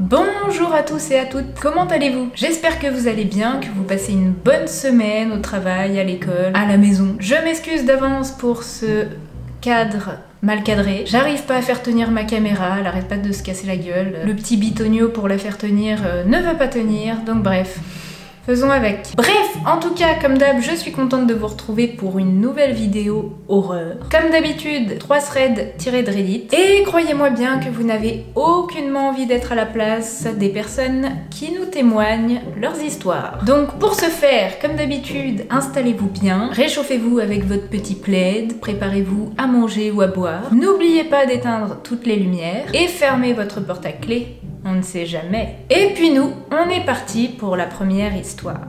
Bonjour à tous et à toutes, comment allez-vous? J'espère que vous allez bien, que vous passez une bonne semaine au travail, à l'école, à la maison. Je m'excuse d'avance pour ce cadre mal cadré. J'arrive pas à faire tenir ma caméra, elle arrête pas de se casser la gueule. Le petit bitonio pour la faire tenir ne veut pas tenir, donc bref. Faisons avec. Bref, en tout cas, comme d'hab, je suis contente de vous retrouver pour une nouvelle vidéo horreur. Comme d'habitude, 3 threads tirés de Reddit. Et croyez-moi bien que vous n'avez aucunement envie d'être à la place des personnes qui nous témoignent leurs histoires. Donc pour ce faire, comme d'habitude, installez-vous bien, réchauffez-vous avec votre petit plaid, préparez-vous à manger ou à boire. N'oubliez pas d'éteindre toutes les lumières et fermez votre porte à clé. On ne sait jamais. Et puis nous, on est parti pour la première histoire.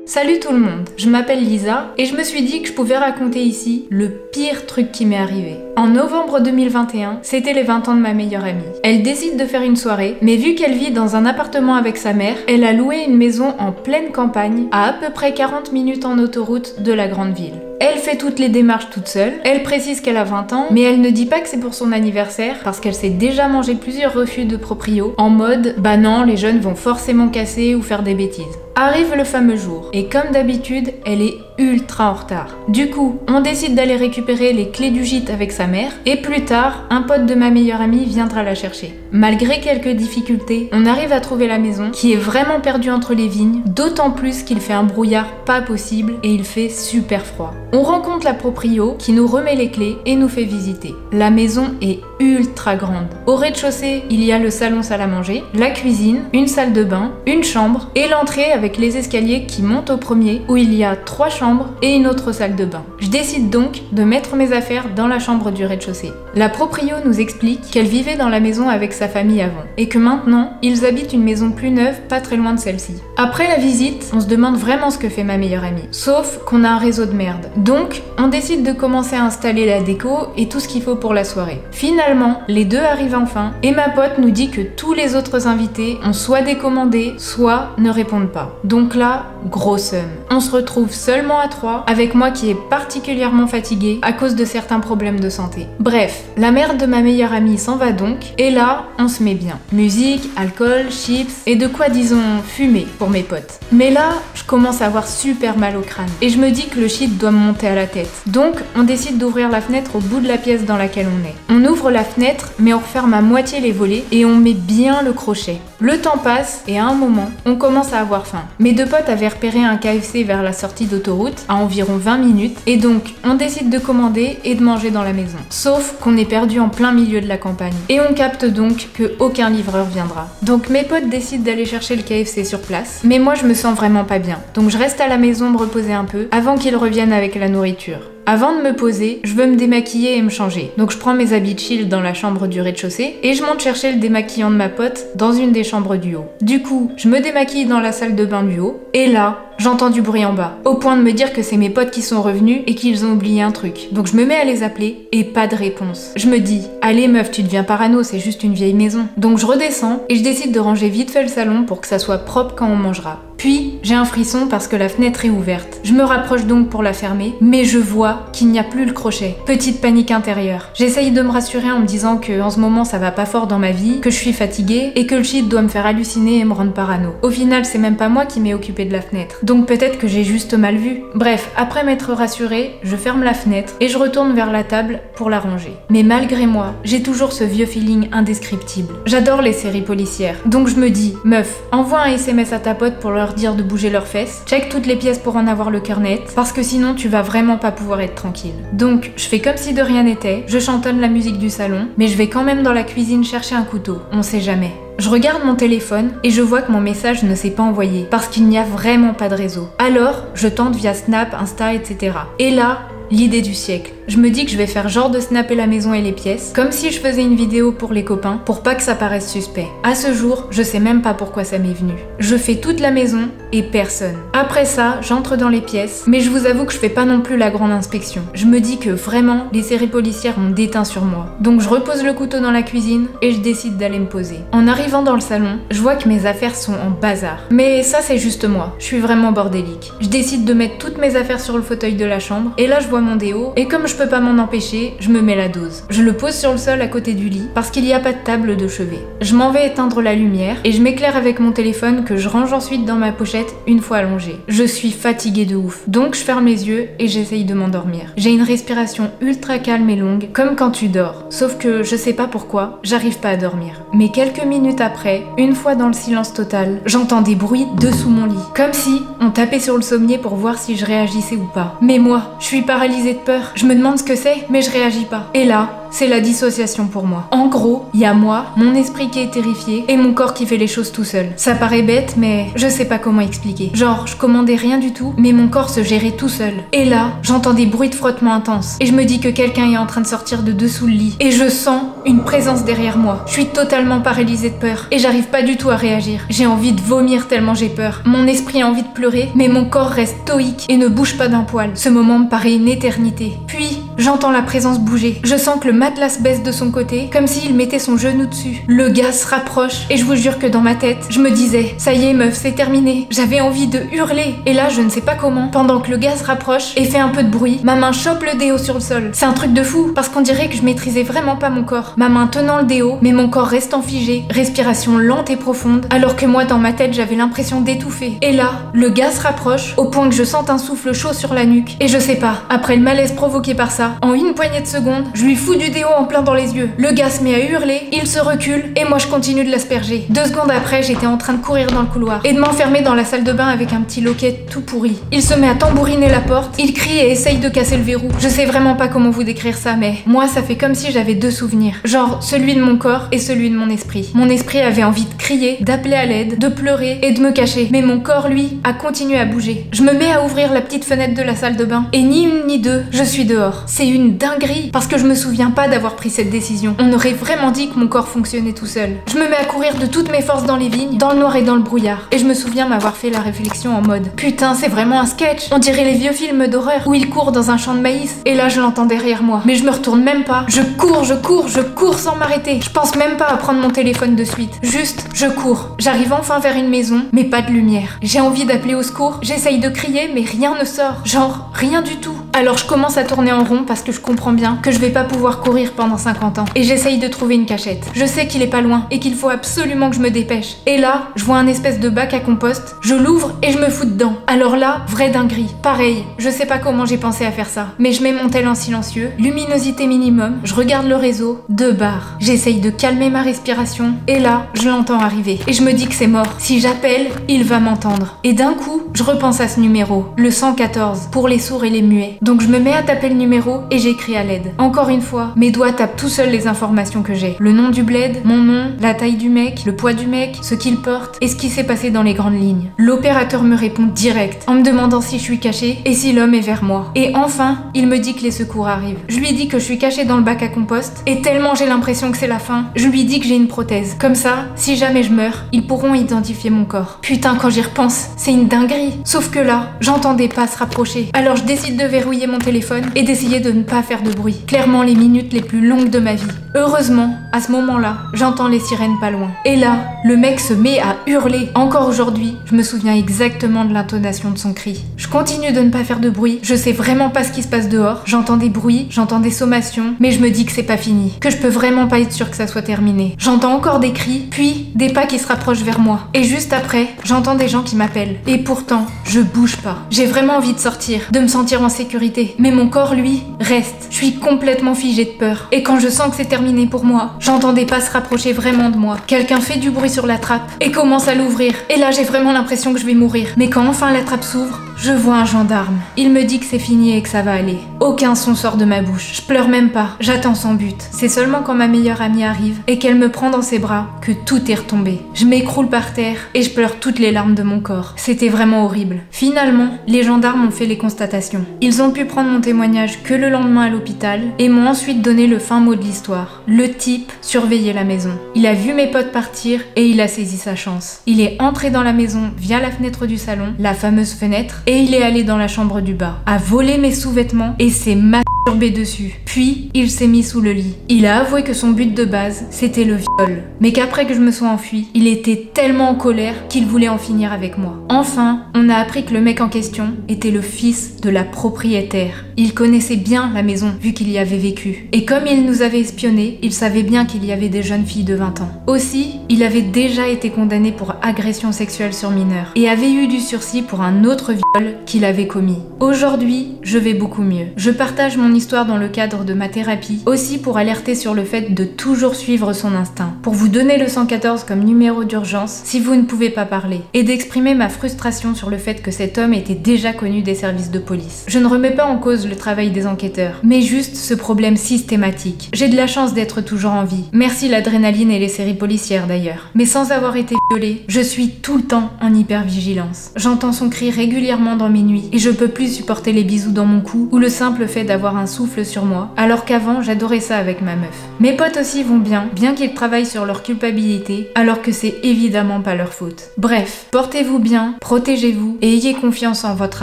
Salut tout le monde, je m'appelle Lisa et je me suis dit que je pouvais raconter ici le pire truc qui m'est arrivé. En novembre 2021, c'était les 20 ans de ma meilleure amie. Elle décide de faire une soirée, mais vu qu'elle vit dans un appartement avec sa mère, elle a loué une maison en pleine campagne, à peu près 40 minutes en autoroute de la grande ville. Elle fait toutes les démarches toute seule, elle précise qu'elle a 20 ans, mais elle ne dit pas que c'est pour son anniversaire parce qu'elle s'est déjà mangé plusieurs refus de proprio en mode « bah non, les jeunes vont forcément casser ou faire des bêtises ». Arrive le fameux jour, et comme d'habitude, elle est ultra en retard. Du coup, on décide d'aller récupérer les clés du gîte avec sa mère, et plus tard, un pote de ma meilleure amie viendra la chercher. Malgré quelques difficultés, on arrive à trouver la maison, qui est vraiment perdue entre les vignes, d'autant plus qu'il fait un brouillard pas possible, et il fait super froid. On rencontre la proprio, qui nous remet les clés et nous fait visiter. La maison est ultra grande. Au rez-de-chaussée, il y a le salon salle à manger, la cuisine, une salle de bain, une chambre, et l'entrée avec les escaliers qui montent au premier, où il y a 3 chambres et une autre salle de bain. Je décide donc de mettre mes affaires dans la chambre du rez-de-chaussée. La proprio nous explique qu'elle vivait dans la maison avec sa famille avant, et que maintenant, ils habitent une maison plus neuve, pas très loin de celle-ci. Après la visite, on se demande vraiment ce que fait ma meilleure amie. Sauf qu'on a un réseau de merde. Donc, on décide de commencer à installer la déco et tout ce qu'il faut pour la soirée. Finalement, les deux arrivent enfin, et ma pote nous dit que tous les autres invités ont soit décommandé, soit ne répondent pas. Donc là, gros seum. On se retrouve seulement à 3, avec moi qui est particulièrement fatiguée à cause de certains problèmes de santé. Bref, la mère de ma meilleure amie s'en va donc, et là, on se met bien. Musique, alcool, chips, et de quoi disons fumer pour mes potes. Mais là, je commence à avoir super mal au crâne, et je me dis que le shit doit me monter à la tête. Donc, on décide d'ouvrir la fenêtre au bout de la pièce dans laquelle on est. On ouvre la fenêtre, mais on referme à moitié les volets, et on met bien le crochet. Le temps passe, et à un moment, on commence à avoir faim. Mes deux potes avaient repéré un KFC vers la sortie d'autoroute, à environ 20 minutes, et donc on décide de commander et de manger dans la maison. Sauf qu'on est perdu en plein milieu de la campagne. Et on capte donc que aucun livreur viendra. Donc mes potes décident d'aller chercher le KFC sur place, mais moi je me sens vraiment pas bien. Donc je reste à la maison me reposer un peu, avant qu'ils reviennent avec la nourriture. Avant de me poser, je veux me démaquiller et me changer. Donc je prends mes habits chill dans la chambre du rez-de-chaussée et je monte chercher le démaquillant de ma pote dans une des chambres du haut. Du coup, je me démaquille dans la salle de bain du haut et là, j'entends du bruit en bas, au point de me dire que c'est mes potes qui sont revenus et qu'ils ont oublié un truc. Donc je me mets à les appeler et pas de réponse. Je me dis, allez meuf, tu deviens parano, c'est juste une vieille maison. Donc je redescends et je décide de ranger vite fait le salon pour que ça soit propre quand on mangera. Puis, j'ai un frisson parce que la fenêtre est ouverte. Je me rapproche donc pour la fermer, mais je vois qu'il n'y a plus le crochet. Petite panique intérieure. J'essaye de me rassurer en me disant que en ce moment ça va pas fort dans ma vie, que je suis fatiguée et que le shit doit me faire halluciner et me rendre parano. Au final, c'est même pas moi qui m'ai occupée de la fenêtre. Donc peut-être que j'ai juste mal vu. Bref, après m'être rassurée, je ferme la fenêtre et je retourne vers la table pour la ranger. Mais malgré moi, j'ai toujours ce vieux feeling indescriptible. J'adore les séries policières. Donc je me dis, meuf, envoie un SMS à ta pote pour leur dire de bouger leurs fesses, check toutes les pièces pour en avoir le cœur net, parce que sinon tu vas vraiment pas pouvoir être tranquille. Donc je fais comme si de rien n'était, je chantonne la musique du salon, mais je vais quand même dans la cuisine chercher un couteau, on sait jamais. Je regarde mon téléphone et je vois que mon message ne s'est pas envoyé, parce qu'il n'y a vraiment pas de réseau. Alors, je tente via Snap, Insta, etc. Et là, l'idée du siècle. Je me dis que je vais faire genre de snapper la maison et les pièces, comme si je faisais une vidéo pour les copains, pour pas que ça paraisse suspect. À ce jour, je sais même pas pourquoi ça m'est venu. Je fais toute la maison et personne. Après ça, j'entre dans les pièces, mais je vous avoue que je fais pas non plus la grande inspection. Je me dis que vraiment, les séries policières ont déteint sur moi. Donc je repose le couteau dans la cuisine et je décide d'aller me poser. En arrivant dans le salon, je vois que mes affaires sont en bazar. Mais ça c'est juste moi, je suis vraiment bordélique. Je décide de mettre toutes mes affaires sur le fauteuil de la chambre, et là je vois mon déo, et comme je peux pas m'en empêcher, je me mets la dose. Je le pose sur le sol à côté du lit, parce qu'il n'y a pas de table de chevet. Je m'en vais éteindre la lumière, et je m'éclaire avec mon téléphone que je range ensuite dans ma pochette une fois allongée. Je suis fatiguée de ouf, donc je ferme les yeux et j'essaye de m'endormir. J'ai une respiration ultra calme et longue, comme quand tu dors. Sauf que je sais pas pourquoi, j'arrive pas à dormir. Mais quelques minutes après, une fois dans le silence total, j'entends des bruits dessous mon lit. Comme si on tapait sur le sommier pour voir si je réagissais ou pas. Mais moi, je suis paralysée de peur. Je me demande ce que c'est, mais je réagis pas. Et là, c'est la dissociation pour moi. En gros, il y a moi, mon esprit qui est terrifié, et mon corps qui fait les choses tout seul. Ça paraît bête, mais je sais pas comment expliquer. Genre, je commandais rien du tout, mais mon corps se gérait tout seul. Et là, j'entends des bruits de frottement intenses, et je me dis que quelqu'un est en train de sortir de dessous le lit. Et je sens une présence derrière moi. Je suis totalement paralysée de peur, et j'arrive pas du tout à réagir. J'ai envie de vomir tellement j'ai peur. Mon esprit a envie de pleurer, mais mon corps reste stoïque et ne bouge pas d'un poil. Ce moment me paraît une éternité. Puis, j'entends la présence bouger. Je sens que le matelas baisse de son côté, comme s'il mettait son genou dessus. Le gars se rapproche, et je vous jure que dans ma tête, je me disais, ça y est meuf, c'est terminé. J'avais envie de hurler. Et là, je ne sais pas comment, pendant que le gars se rapproche et fait un peu de bruit, ma main chope le déo sur le sol. C'est un truc de fou, parce qu'on dirait que je maîtrisais vraiment pas mon corps. Ma main tenant le déo, mais mon corps restant figé, respiration lente et profonde, alors que moi, dans ma tête, j'avais l'impression d'étouffer. Et là, le gars se rapproche, au point que je sente un souffle chaud sur la nuque. Et je sais pas, après le malaise provoqué par ça, en une poignée de secondes, je lui fous du déo en plein dans les yeux. Le gars se met à hurler, il se recule, et moi je continue de l'asperger. 2 secondes après, j'étais en train de courir dans le couloir, et de m'enfermer dans la salle de bain avec un petit loquet tout pourri. Il se met à tambouriner la porte, il crie et essaye de casser le verrou. Je sais vraiment pas comment vous décrire ça, mais moi ça fait comme si j'avais 2 souvenirs. Genre, celui de mon corps et celui de mon esprit. Mon esprit avait envie de crier, d'appeler à l'aide, de pleurer et de me cacher. Mais mon corps, lui, a continué à bouger. Je me mets à ouvrir la petite fenêtre de la salle de bain, et ni une ni deux, je suis dehors. C'est une dinguerie, parce que je me souviens pas d'avoir pris cette décision. On aurait vraiment dit que mon corps fonctionnait tout seul. Je me mets à courir de toutes mes forces dans les vignes, dans le noir et dans le brouillard. Et je me souviens m'avoir fait la réflexion en mode, putain, c'est vraiment un sketch. On dirait les vieux films d'horreur où il court dans un champ de maïs. Et là, je l'entends derrière moi. Mais je me retourne même pas. Je cours sans m'arrêter. Je pense même pas à prendre mon téléphone de suite. Juste, je cours. J'arrive enfin vers une maison, mais pas de lumière. J'ai envie d'appeler au secours. J'essaye de crier, mais rien ne sort. Genre, rien du tout. Alors je commence à tourner en rond parce que je comprends bien que je vais pas pouvoir courir pendant 50 ans. Et j'essaye de trouver une cachette. Je sais qu'il est pas loin et qu'il faut absolument que je me dépêche. Et là, je vois un espèce de bac à compost. Je l'ouvre et je me fous dedans. Alors là, vraie dinguerie. Pareil, je sais pas comment j'ai pensé à faire ça. Mais je mets mon tel en silencieux, luminosité minimum, je regarde le réseau, 2 barres. J'essaye de calmer ma respiration. Et là, je l'entends arriver. Et je me dis que c'est mort. Si j'appelle, il va m'entendre. Et d'un coup, je repense à ce numéro, le 114, pour les sourds et les muets. Donc je me mets à taper le numéro et j'écris à l'aide. Encore une fois, mes doigts tapent tout seuls les informations que j'ai. Le nom du bled, mon nom, la taille du mec, le poids du mec, ce qu'il porte et ce qui s'est passé dans les grandes lignes. L'opérateur me répond direct en me demandant si je suis cachée et si l'homme est vers moi. Et enfin, il me dit que les secours arrivent. Je lui dis que je suis cachée dans le bac à compost et tellement j'ai l'impression que c'est la fin, je lui dis que j'ai une prothèse. Comme ça, si jamais je meurs, ils pourront identifier mon corps. Putain, quand j'y repense, c'est une dinguerie. Sauf que là, j'entends des pas se rapprocher. Alors je décide de verrouiller mon téléphone et d'essayer de ne pas faire de bruit. Clairement les minutes les plus longues de ma vie. Heureusement, à ce moment-là, j'entends les sirènes pas loin. Et là, le mec se met à hurler. Encore aujourd'hui, je me souviens exactement de l'intonation de son cri. Je continue de ne pas faire de bruit. Je sais vraiment pas ce qui se passe dehors. J'entends des bruits, j'entends des sommations, mais je me dis que c'est pas fini. Que je peux vraiment pas être sûre que ça soit terminé. J'entends encore des cris, puis des pas qui se rapprochent vers moi. Et juste après, j'entends des gens qui m'appellent. Et pourtant, je bouge pas. J'ai vraiment envie de sortir, de me sentir en sécurité. Mais mon corps, lui, reste. Je suis complètement figée de peur. Et quand je sens que c'est terminé pour moi, j'entends des pas se rapprocher vraiment de moi. Quelqu'un fait du bruit sur la trappe et commence à l'ouvrir. Et là, j'ai vraiment l'impression que je vais mourir. Mais quand enfin la trappe s'ouvre, je vois un gendarme. Il me dit que c'est fini et que ça va aller. Aucun son sort de ma bouche. Je pleure même pas. J'attends son but. C'est seulement quand ma meilleure amie arrive et qu'elle me prend dans ses bras que tout est retombé. Je m'écroule par terre et je pleure toutes les larmes de mon corps. C'était vraiment horrible. Finalement, les gendarmes ont fait les constatations. Ils ont pu prendre mon témoignage que le lendemain à l'hôpital et m'ont ensuite donné le fin mot de l'histoire. Le type surveillait la maison. Il a vu mes potes partir et il a saisi sa chance. Il est entré dans la maison via la fenêtre du salon, la fameuse fenêtre, et il est allé dans la chambre du bas, a volé mes sous-vêtements et s'est masturbé dessus. Puis, il s'est mis sous le lit. Il a avoué que son but de base, c'était le viol. Mais qu'après que je me sois enfuie, il était tellement en colère qu'il voulait en finir avec moi. Enfin, on a appris que le mec en question était le fils de la propriétaire. Il connaissait bien la maison, vu qu'il y avait vécu. Et comme il nous avait espionnés, il savait bien qu'il y avait des jeunes filles de 20 ans. Aussi, il avait déjà été condamné pour agression sexuelle sur mineurs et avait eu du sursis pour un autre viol qu'il avait commis. Aujourd'hui, je vais beaucoup mieux. Je partage mon histoire dans le cadre de ma thérapie, aussi pour alerter sur le fait de toujours suivre son instinct, pour vous donner le 114 comme numéro d'urgence si vous ne pouvez pas parler, et d'exprimer ma frustration sur le fait que cet homme était déjà connu des services de police. Je ne remets pas en cause le travail des enquêteurs, mais juste ce problème systématique. J'ai de la chance d'être toujours en vie. Merci l'adrénaline et les séries policières d'ailleurs. Mais sans avoir été violée, je suis tout le temps en hypervigilance. J'entends son cri régulièrement dans mes nuits et je peux plus supporter les bisous dans mon cou ou le simple fait d'avoir un souffle sur moi, alors qu'avant j'adorais ça avec ma meuf. Mes potes aussi vont bien qu'ils travaillent sur leur culpabilité, alors que c'est évidemment pas leur faute. Bref, portez-vous bien, protégez-vous et ayez confiance en votre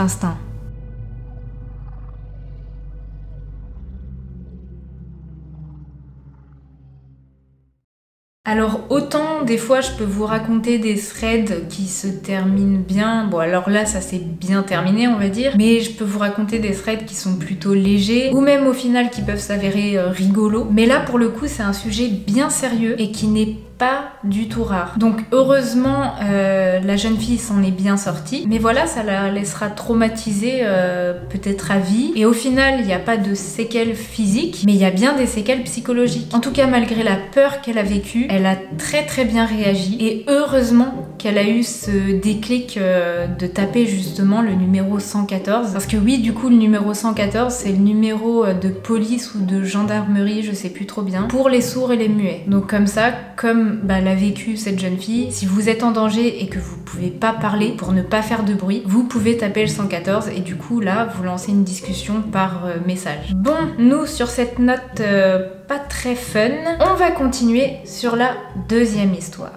instinct. Alors autant des fois je peux vous raconter des threads qui se terminent bien, bon alors là ça s'est bien terminé on va dire, mais je peux vous raconter des threads qui sont plutôt légers ou même au final qui peuvent s'avérer rigolos, mais là pour le coup c'est un sujet bien sérieux et qui n'est pas du tout rare. Donc heureusement la jeune fille s'en est bien sortie, mais voilà, ça la laissera traumatisée peut-être à vie, et au final il n'y a pas de séquelles physiques, mais il y a bien des séquelles psychologiques. En tout cas malgré la peur qu'elle a vécue, elle a très bien réagi, et heureusement qu'elle a eu ce déclic de taper justement le numéro 114, parce que oui du coup le numéro 114 c'est le numéro de police ou de gendarmerie, je sais plus trop bien, pour les sourds et les muets. Donc comme ça, comme l'a vécu cette jeune fille, si vous êtes en danger et que vous pouvez pas parler pour ne pas faire de bruit, vous pouvez taper le 114 et du coup là vous lancez une discussion par message. Bon, nous sur cette note pas très fun, on va continuer sur la deuxième histoire.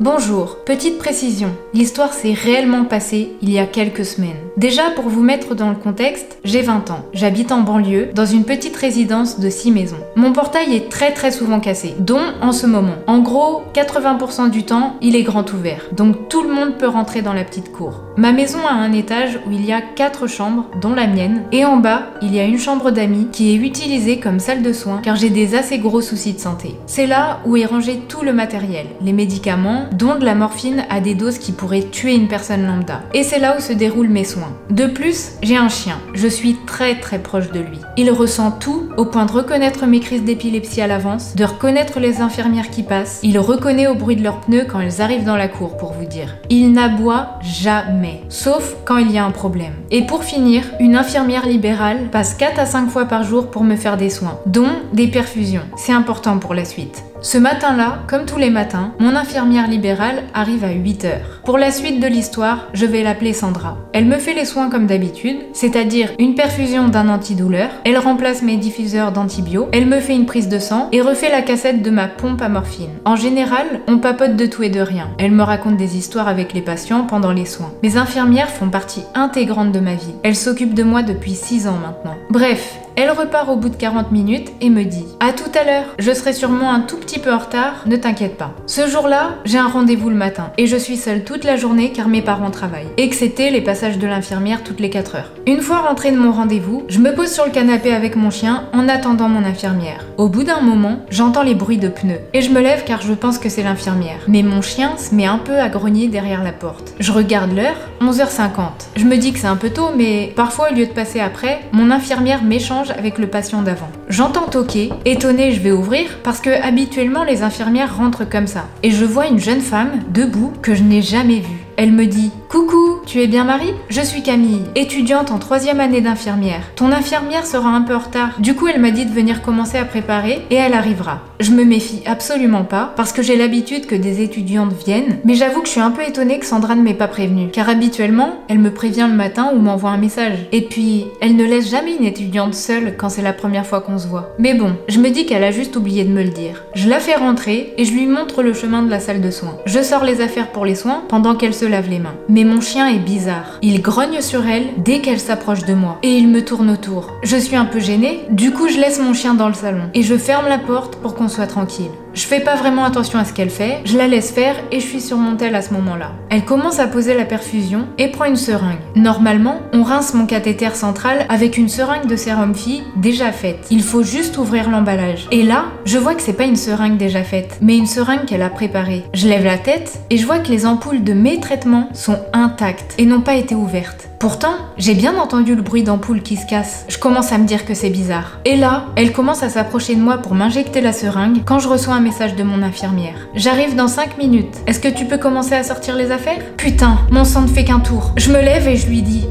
Bonjour, petite précision, l'histoire s'est réellement passée il y a quelques semaines. Déjà pour vous mettre dans le contexte, j'ai 20 ans, j'habite en banlieue, dans une petite résidence de 6 maisons. Mon portail est très souvent cassé, dont en ce moment. En gros, 80% du temps, il est grand ouvert, donc tout le monde peut rentrer dans la petite cour. Ma maison a un étage où il y a 4 chambres, dont la mienne, et en bas, il y a une chambre d'amis qui est utilisée comme salle de soins car j'ai des assez gros soucis de santé. C'est là où est rangé tout le matériel, les médicaments, dont de la morphine à des doses qui pourraient tuer une personne lambda. Et c'est là où se déroulent mes soins. De plus, j'ai un chien. Je suis très proche de lui. Il ressent tout au point de reconnaître mes crises d'épilepsie à l'avance, de reconnaître les infirmières qui passent. Il reconnaît au bruit de leurs pneus quand elles arrivent dans la cour, pour vous dire. Il n'aboie jamais, sauf quand il y a un problème. Et pour finir, une infirmière libérale passe 4 à 5 fois par jour pour me faire des soins, dont des perfusions. C'est important pour la suite. Ce matin-là, comme tous les matins, mon infirmière libérale arrive à 8 h. Pour la suite de l'histoire, je vais l'appeler Sandra. Elle me fait les soins comme d'habitude, c'est-à-dire une perfusion d'un antidouleur, elle remplace mes diffuseurs d'antibio, elle me fait une prise de sang et refait la cassette de ma pompe à morphine. En général, on papote de tout et de rien. Elle me raconte des histoires avec les patients pendant les soins. Mes infirmières font partie intégrante de ma vie. Elles s'occupent de moi depuis 6 ans maintenant. Bref, elle repart au bout de 40 minutes et me dit « À tout à l'heure, je serai sûrement un tout petit peu en retard, ne t'inquiète pas. » Ce jour-là, j'ai un rendez-vous le matin et je suis seule toute la journée car mes parents travaillent. Et que c'était les passages de l'infirmière toutes les 4 heures. Une fois rentrée de mon rendez-vous, je me pose sur le canapé avec mon chien en attendant mon infirmière. Au bout d'un moment, j'entends les bruits de pneus et je me lève car je pense que c'est l'infirmière. Mais mon chien se met un peu à grogner derrière la porte. Je regarde l'heure, 11h50. Je me dis que c'est un peu tôt, mais parfois au lieu de passer après, mon infirmière m'échange avec le patient d'avant. J'entends toquer, étonnée je vais ouvrir parce que habituellement les infirmières rentrent comme ça. Et je vois une jeune femme debout que je n'ai jamais vue. Elle me dit « Coucou, tu es bien Marie? Je suis Camille, étudiante en 3e année d'infirmière. Ton infirmière sera un peu en retard, du coup elle m'a dit de venir commencer à préparer et elle arrivera. Je me méfie absolument pas parce que j'ai l'habitude que des étudiantes viennent, mais j'avoue que je suis un peu étonnée que Sandra ne m'ait pas prévenue, car habituellement elle me prévient le matin ou m'envoie un message. Et puis, elle ne laisse jamais une étudiante seule quand c'est la première fois qu'on se voit. Mais bon, je me dis qu'elle a juste oublié de me le dire. Je la fais rentrer et je lui montre le chemin de la salle de soins. Je sors les affaires pour les soins pendant qu'elle se lave les mains. Mais mon chien est bizarre. Il grogne sur elle dès qu'elle s'approche de moi. Et il me tourne autour. Je suis un peu gênée, du coup je laisse mon chien dans le salon. Et je ferme la porte pour qu'on soit tranquille. Je fais pas vraiment attention à ce qu'elle fait, je la laisse faire et je suis sur mon tel à ce moment-là. Elle commence à poser la perfusion et prend une seringue. Normalement, on rince mon cathéter central avec une seringue de sérum fille déjà faite. Il faut juste ouvrir l'emballage. Et là, je vois que c'est pas une seringue déjà faite, mais une seringue qu'elle a préparée. Je lève la tête et je vois que les ampoules de mes traitements sont intactes et n'ont pas été ouvertes. Pourtant, j'ai bien entendu le bruit d'ampoules qui se cassent. Je commence à me dire que c'est bizarre. Et là, elle commence à s'approcher de moi pour m'injecter la seringue quand je reçois un message de mon infirmière. J'arrive dans 5 minutes. Est-ce que tu peux commencer à sortir les affaires? Putain, mon sang ne fait qu'un tour. Je me lève et je lui dis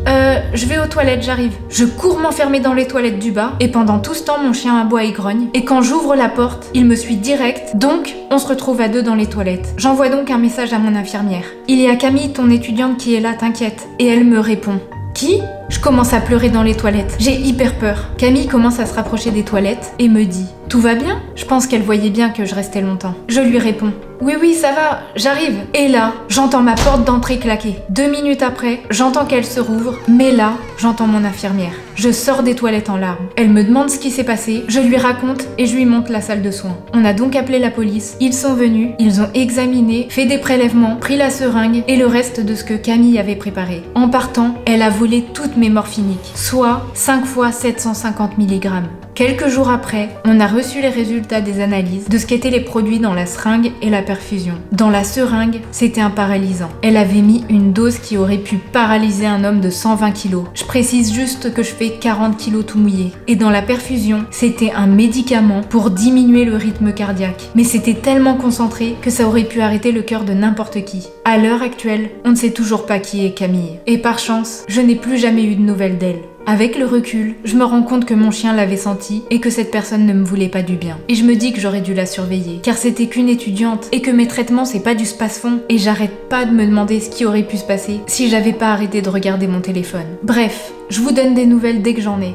je vais aux toilettes, j'arrive. Je cours m'enfermer dans les toilettes du bas et pendant tout ce temps, mon chien aboie et grogne. Et quand j'ouvre la porte, il me suit direct. Donc, on se retrouve à deux dans les toilettes. J'envoie donc un message à mon infirmière. Il y a Camille, ton étudiante, qui est là, t'inquiète. Et elle me répond. Qui? Je commence à pleurer dans les toilettes. J'ai hyper peur. Camille commence à se rapprocher des toilettes et me dit « Tout va bien ?» Je pense qu'elle voyait bien que je restais longtemps. Je lui réponds « Oui, oui, ça va, j'arrive. » Et là, j'entends ma porte d'entrée claquer. 2 minutes après, j'entends qu'elle se rouvre, mais là, j'entends mon infirmière. Je sors des toilettes en larmes. Elle me demande ce qui s'est passé, je lui raconte et je lui montre la salle de soins. On a donc appelé la police, ils sont venus, ils ont examiné, fait des prélèvements, pris la seringue et le reste de ce que Camille avait préparé. En partant, elle a volé toutes mes morphiniques, soit 5 fois 750 mg. Quelques jours après, on a reçu les résultats des analyses de ce qu'étaient les produits dans la seringue et la perfusion. Dans la seringue, c'était un paralysant. Elle avait mis une dose qui aurait pu paralyser un homme de 120 kg. Je précise juste que je fais 40 kg tout mouillé. Et dans la perfusion, c'était un médicament pour diminuer le rythme cardiaque. Mais c'était tellement concentré que ça aurait pu arrêter le cœur de n'importe qui. À l'heure actuelle, on ne sait toujours pas qui est Camille. Et par chance, je n'ai plus jamais eu de nouvelles d'elle. Avec le recul, je me rends compte que mon chien l'avait senti et que cette personne ne me voulait pas du bien. Et je me dis que j'aurais dû la surveiller, car c'était qu'une étudiante et que mes traitements c'est pas du space-fond et j'arrête pas de me demander ce qui aurait pu se passer si j'avais pas arrêté de regarder mon téléphone. Bref, je vous donne des nouvelles dès que j'en ai.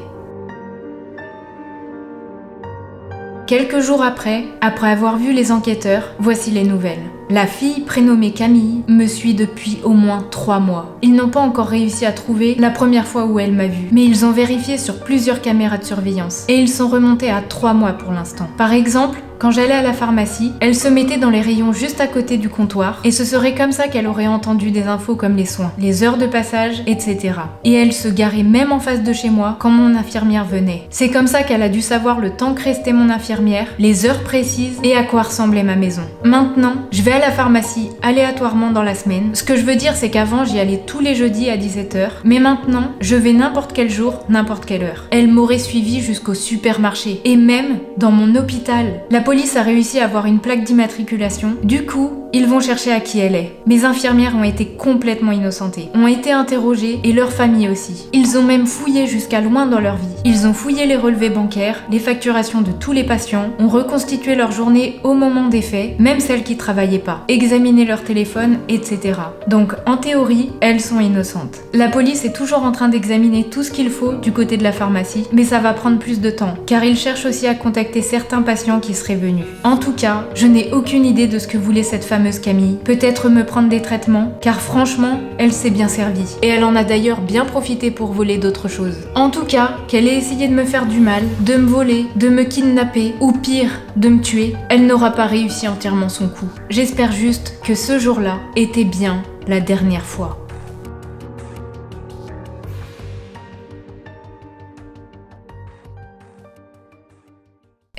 Quelques jours après avoir vu les enquêteurs, voici les nouvelles. La fille, prénommée Camille, me suit depuis au moins 3 mois. Ils n'ont pas encore réussi à trouver la première fois où elle m'a vue, mais ils ont vérifié sur plusieurs caméras de surveillance et ils sont remontés à 3 mois pour l'instant. Par exemple, quand j'allais à la pharmacie, elle se mettait dans les rayons juste à côté du comptoir et ce serait comme ça qu'elle aurait entendu des infos comme les soins, les heures de passage, etc. Et elle se garait même en face de chez moi quand mon infirmière venait. C'est comme ça qu'elle a dû savoir le temps que restait mon infirmière, les heures précises et à quoi ressemblait ma maison. Maintenant, je vais à la pharmacie aléatoirement dans la semaine. Ce que je veux dire, c'est qu'avant, j'y allais tous les jeudis à 17h, mais maintenant, je vais n'importe quel jour, n'importe quelle heure. Elle m'aurait suivi jusqu'au supermarché et même dans mon hôpital. La police a réussi à avoir une plaque d'immatriculation. Du coup, ils vont chercher à qui elle est. Mes infirmières ont été complètement innocentées, ont été interrogées et leur famille aussi. Ils ont même fouillé jusqu'à loin dans leur vie. Ils ont fouillé les relevés bancaires, les facturations de tous les patients, ont reconstitué leur journée au moment des faits, même celles qui travaillaient pas, examiné leur téléphone, etc. Donc, en théorie, elles sont innocentes. La police est toujours en train d'examiner tout ce qu'il faut du côté de la pharmacie, mais ça va prendre plus de temps, car ils cherchent aussi à contacter certains patients qui seraient venus. En tout cas, je n'ai aucune idée de ce que voulait cette fameuse Camille. Peut-être me prendre des traitements, car franchement, elle s'est bien servie. Et elle en a d'ailleurs bien profité pour voler d'autres choses. En tout cas, qu'elle ait essayé de me faire du mal, de me voler, de me kidnapper, ou pire, de me tuer, elle n'aura pas réussi entièrement son coup. J'espère juste que ce jour-là était bien la dernière fois.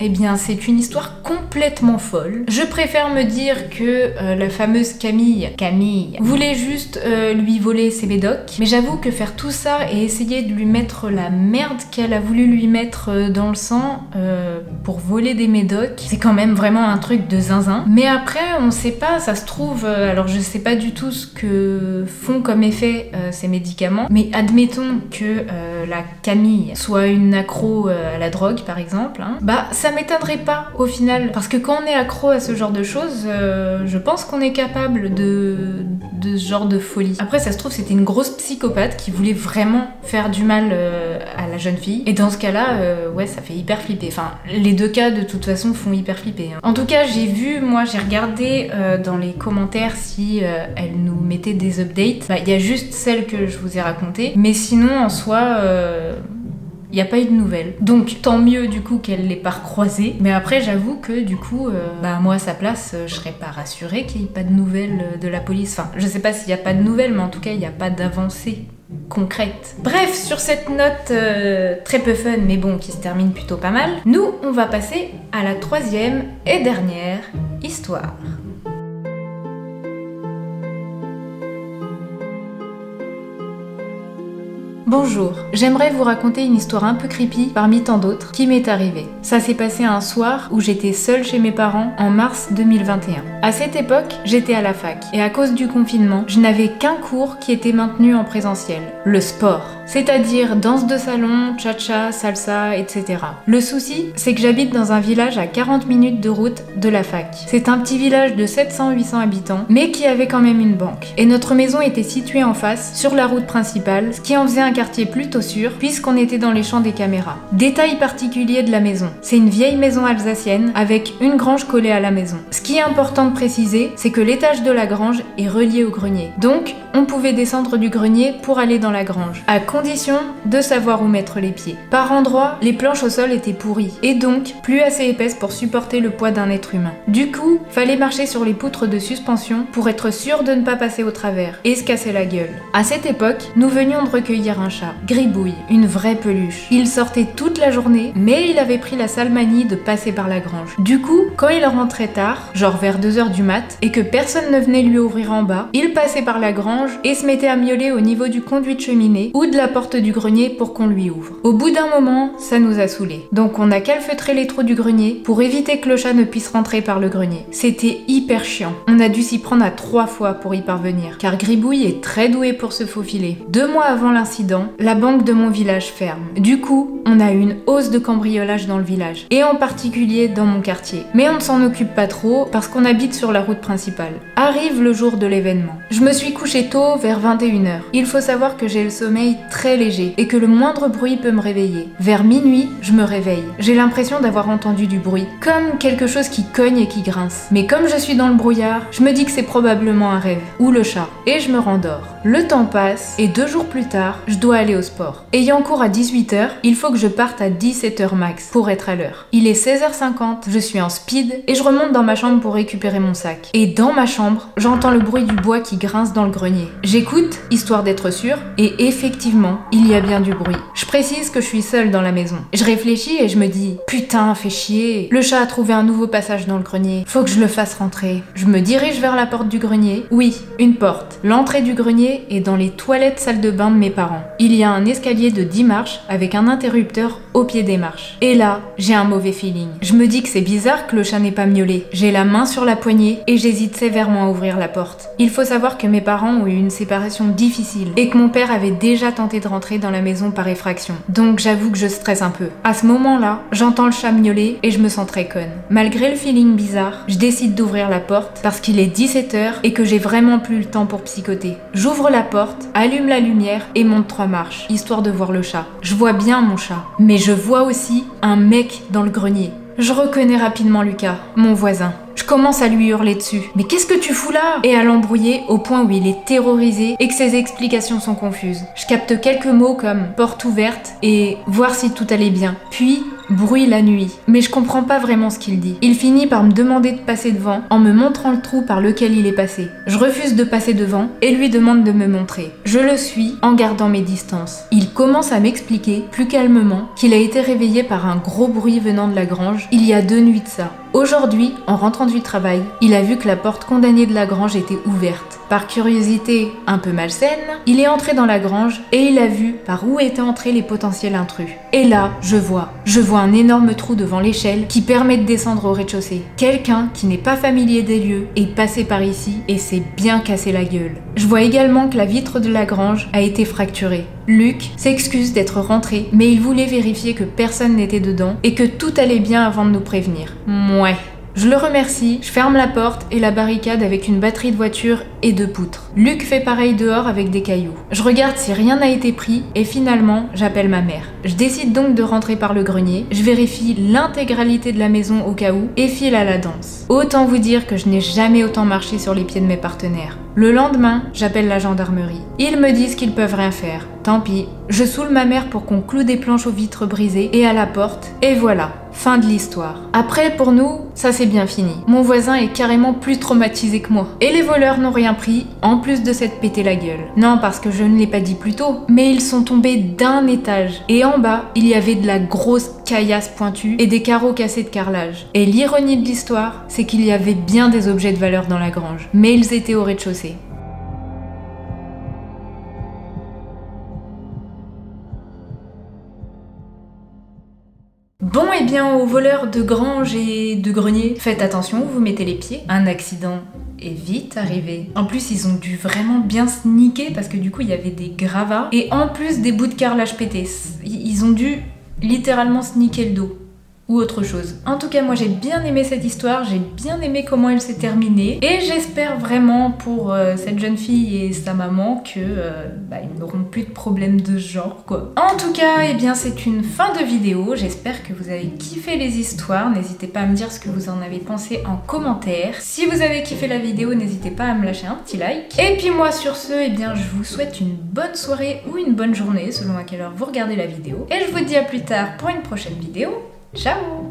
Eh bien, c'est une histoire complètement folle. Je préfère me dire que la fameuse Camille voulait juste lui voler ses médocs, mais j'avoue que faire tout ça et essayer de lui mettre la merde qu'elle a voulu lui mettre dans le sang pour voler des médocs, c'est quand même vraiment un truc de zinzin. Mais après, on sait pas, ça se trouve, alors je sais pas du tout ce que font comme effet ces médicaments, mais admettons que la Camille soit une accro à la drogue par exemple, hein, bah ça m'étonnerait pas au final, parce que quand on est accro à ce genre de choses, je pense qu'on est capable de ce genre de folie. Après ça se trouve c'était une grosse psychopathe qui voulait vraiment faire du mal à la jeune fille, et dans ce cas-là, ouais ça fait hyper flipper. Enfin les deux cas de toute façon font hyper flipper, hein. En tout cas j'ai regardé dans les commentaires si elle nous mettait des updates. Bah, il y a juste celle que je vous ai racontée, mais sinon en soi il n'y a pas eu de nouvelles. Donc tant mieux du coup qu'elle l'ait pas recroisée. Mais après j'avoue que du coup, bah moi à sa place, je serais pas rassurée qu'il n'y ait pas de nouvelles de la police. Enfin, je sais pas s'il n'y a pas de nouvelles, mais en tout cas il n'y a pas d'avancée concrète. Bref, sur cette note très peu fun, mais bon, qui se termine plutôt pas mal, nous on va passer à la troisième et dernière histoire. Bonjour, j'aimerais vous raconter une histoire un peu creepy parmi tant d'autres qui m'est arrivée. Ça s'est passé un soir où j'étais seule chez mes parents en mars 2021. À cette époque, j'étais à la fac et à cause du confinement, je n'avais qu'un cours qui était maintenu en présentiel, le sport. C'est-à-dire danse de salon, cha-cha, salsa, etc. Le souci, c'est que j'habite dans un village à 40 minutes de route de la fac. C'est un petit village de 700-800 habitants, mais qui avait quand même une banque. Et notre maison était située en face, sur la route principale, ce qui en faisait un quartier plutôt sûr, puisqu'on était dans les champs des caméras. Détail particulier de la maison, c'est une vieille maison alsacienne, avec une grange collée à la maison. Ce qui est important de préciser, c'est que l'étage de la grange est relié au grenier. Donc, on pouvait descendre du grenier pour aller dans la grange, à condition de savoir où mettre les pieds. Par endroits, les planches au sol étaient pourries, et donc plus assez épaisses pour supporter le poids d'un être humain. Du coup, fallait marcher sur les poutres de suspension pour être sûr de ne pas passer au travers, et se casser la gueule. À cette époque, nous venions de recueillir un chat, Gribouille, une vraie peluche. Il sortait toute la journée, mais il avait pris la sale manie de passer par la grange. Du coup, quand il rentrait tard, genre vers 2h du mat, et que personne ne venait lui ouvrir en bas, il passait par la grange et se mettait à miauler au niveau du conduit de cheminée ou de la porte du grenier pour qu'on lui ouvre. Au bout d'un moment, ça nous a saoulés. Donc on a calfeutré les trous du grenier pour éviter que le chat ne puisse rentrer par le grenier. C'était hyper chiant. On a dû s'y prendre à 3 fois pour y parvenir, car Gribouille est très doué pour se faufiler. 2 mois avant l'incident, la banque de mon village ferme. Du coup, on a eu une hausse de cambriolage dans le village, et en particulier dans mon quartier. Mais on ne s'en occupe pas trop parce qu'on habite sur la route principale. Arrive le jour de l'événement. Je me suis couchée tôt, vers 21h. Il faut savoir que j'ai le sommeil très léger et que le moindre bruit peut me réveiller. Vers minuit, je me réveille. J'ai l'impression d'avoir entendu du bruit, comme quelque chose qui cogne et qui grince. Mais comme je suis dans le brouillard, je me dis que c'est probablement un rêve, ou le chat, et je me rendors. Le temps passe, et 2 jours plus tard, je dois aller au sport. Ayant cours à 18h, il faut que je parte à 17h max pour être à l'heure. Il est 16h50, je suis en speed, et je remonte dans ma chambre pour récupérer mon sac. Et dans ma chambre, j'entends le bruit du bois qui grince dans le grenier. J'écoute, histoire d'être sûre, et effectivement, il y a bien du bruit. Je précise que je suis seule dans la maison. Je réfléchis et je me dis, putain, fais chier. Le chat a trouvé un nouveau passage dans le grenier. Faut que je le fasse rentrer. Je me dirige vers la porte du grenier. Oui, une porte. L'entrée du grenier est dans les toilettes salle de bain de mes parents. Il y a un escalier de 10 marches avec un interrupteur au pied des marches. Et là, j'ai un mauvais feeling. Je me dis que c'est bizarre que le chat n'ait pas miaulé. J'ai la main sur la poignée et j'hésite sévèrement à ouvrir la porte. Il faut savoir que mes parents ont eu une séparation difficile et que mon père avait déjà tenté de rentrer dans la maison par effraction. Donc j'avoue que je stresse un peu. À ce moment-là, j'entends le chat miauler et je me sens très conne. Malgré le feeling bizarre, je décide d'ouvrir la porte parce qu'il est 17h et que j'ai vraiment plus le temps pour psychoter. J'ouvre la porte, allume la lumière et monte 3 marches, histoire de voir le chat. Je vois bien mon chat, mais je vois aussi un mec dans le grenier. Je reconnais rapidement Lucas, mon voisin. Je commence à lui hurler dessus. « Mais qu'est-ce que tu fous là ?» Et à l'embrouiller au point où il est terrorisé et que ses explications sont confuses. Je capte quelques mots comme « porte ouverte » et « voir si tout allait bien ». Puis, bruit la nuit. Mais je comprends pas vraiment ce qu'il dit. Il finit par me demander de passer devant en me montrant le trou par lequel il est passé. Je refuse de passer devant et lui demande de me montrer. Je le suis en gardant mes distances. Il commence à m'expliquer plus calmement qu'il a été réveillé par un gros bruit venant de la grange il y a 2 nuits de ça. Aujourd'hui, en rentrant du travail, il a vu que la porte condamnée de la grange était ouverte. Par curiosité un peu malsaine, il est entré dans la grange et il a vu par où étaient entrés les potentiels intrus. Et là, je vois un énorme trou devant l'échelle qui permet de descendre au rez-de-chaussée. Quelqu'un qui n'est pas familier des lieux est passé par ici et s'est bien cassé la gueule. Je vois également que la vitre de la grange a été fracturée. Luc s'excuse d'être rentré, mais il voulait vérifier que personne n'était dedans et que tout allait bien avant de nous prévenir. Ouais. Je le remercie, je ferme la porte et la barricade avec une batterie de voiture et 2 poutres. Luc fait pareil dehors avec des cailloux. Je regarde si rien n'a été pris et finalement, j'appelle ma mère. Je décide donc de rentrer par le grenier, je vérifie l'intégralité de la maison au cas où et file à la danse. Autant vous dire que je n'ai jamais autant marché sur les pieds de mes partenaires. Le lendemain, j'appelle la gendarmerie. Ils me disent qu'ils peuvent rien faire. Tant pis. Je saoule ma mère pour qu'on cloue des planches aux vitres brisées et à la porte. Et voilà, fin de l'histoire. Après, pour nous, ça c'est bien fini. Mon voisin est carrément plus traumatisé que moi. Et les voleurs n'ont rien pris, en plus de s'être pété la gueule. Non, parce que je ne l'ai pas dit plus tôt, mais ils sont tombés d'un étage. Et en bas, il y avait de la grosse caillasse pointue et des carreaux cassés de carrelage. Et l'ironie de l'histoire, c'est qu'il y avait bien des objets de valeur dans la grange. Mais ils étaient au rez-de-chaussée. Bon et bien aux voleurs de grange et de grenier, faites attention où vous mettez les pieds. Un accident est vite arrivé. En plus ils ont dû vraiment bien sneaker parce que du coup il y avait des gravats et en plus des bouts de carrelage pétés. Ils ont dû littéralement sneaker le dos. Ou autre chose. En tout cas, moi j'ai bien aimé cette histoire, j'ai bien aimé comment elle s'est terminée et j'espère vraiment pour cette jeune fille et sa maman que ils n'auront plus de problèmes de ce genre quoi. En tout cas, eh bien c'est une fin de vidéo, j'espère que vous avez kiffé les histoires, n'hésitez pas à me dire ce que vous en avez pensé en commentaire. Si vous avez kiffé la vidéo, n'hésitez pas à me lâcher un petit like. Et puis moi sur ce, eh bien je vous souhaite une bonne soirée ou une bonne journée selon à quelle heure vous regardez la vidéo. Et je vous dis à plus tard pour une prochaine vidéo. Ciao!